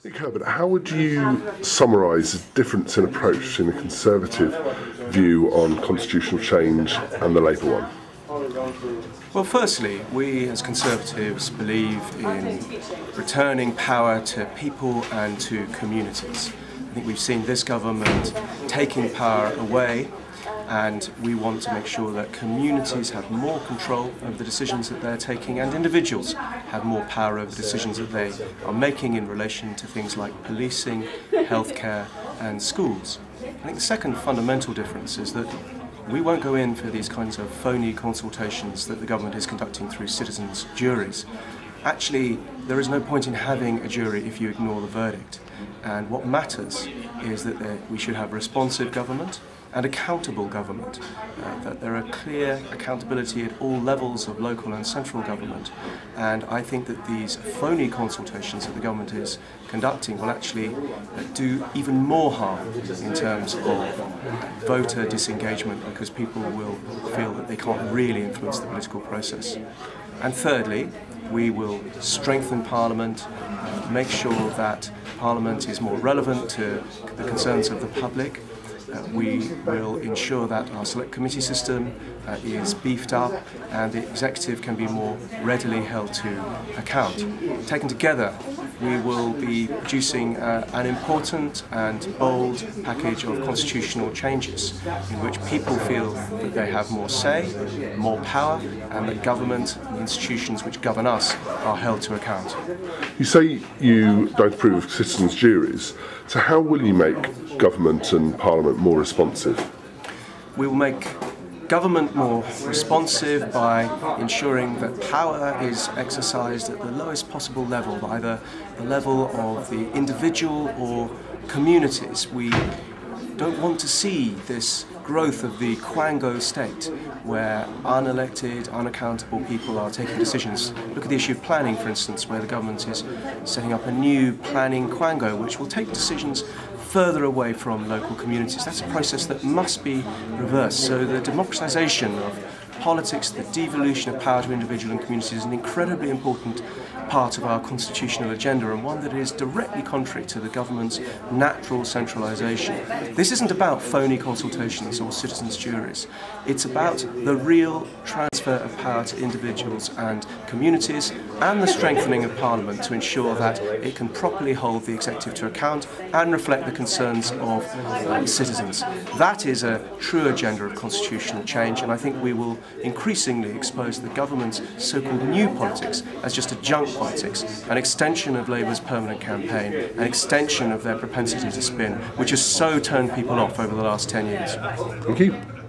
Nich Herbert, how would you summarise the difference in approach in a Conservative view on constitutional change and the Labour one? Well, firstly, we as Conservatives believe in returning power to people and to communities. I think we've seen this government taking power away, and we want to make sure that communities have more control over the decisions that they're taking, and individuals have more power over the decisions that they are making in relation to things like policing, healthcare and schools. I think the second fundamental difference is that we won't go in for these kinds of phony consultations that the government is conducting through citizens' juries. Actually, there is no point in having a jury if you ignore the verdict. And what matters is that we should have responsive government and accountable government, that there are clear accountability at all levels of local and central government. And I think that these phony consultations that the government is conducting will actually do even more harm in terms of voter disengagement, because people will feel that they can't really influence the political process. And thirdly, we will strengthen Parliament, make sure that Parliament is more relevant to the concerns of the public. We will ensure that our select committee system is beefed up and the executive can be more readily held to account. Taken together, we will be producing an important and bold package of constitutional changes in which people feel that they have more say, more power, and that government and the institutions which govern us are held to account. You say you don't approve of citizens' juries, so how will you make government and Parliament more responsive? We will make government more responsive by ensuring that power is exercised at the lowest possible level, either the level of the individual or communities. We don't want to see this growth of the quango state, where unelected, unaccountable people are taking decisions. Look at the issue of planning, for instance, where the government is setting up a new planning quango which will take decisions further away from local communities. That's a process that must be reversed. So the democratisation of politics, the devolution of power to individual and communities is an incredibly important part of our constitutional agenda, and one that is directly contrary to the government's natural centralisation. This isn't about phony consultations or citizens' juries. It's about the real transfer of power to individuals and communities, and the strengthening of Parliament to ensure that it can properly hold the executive to account and reflect the concerns of citizens. That is a true agenda of constitutional change, and I think we will increasingly expose the government's so-called new politics as just a junk politics, an extension of Labour's permanent campaign, an extension of their propensity to spin, which has so turned people off over the last 10 years. Thank you.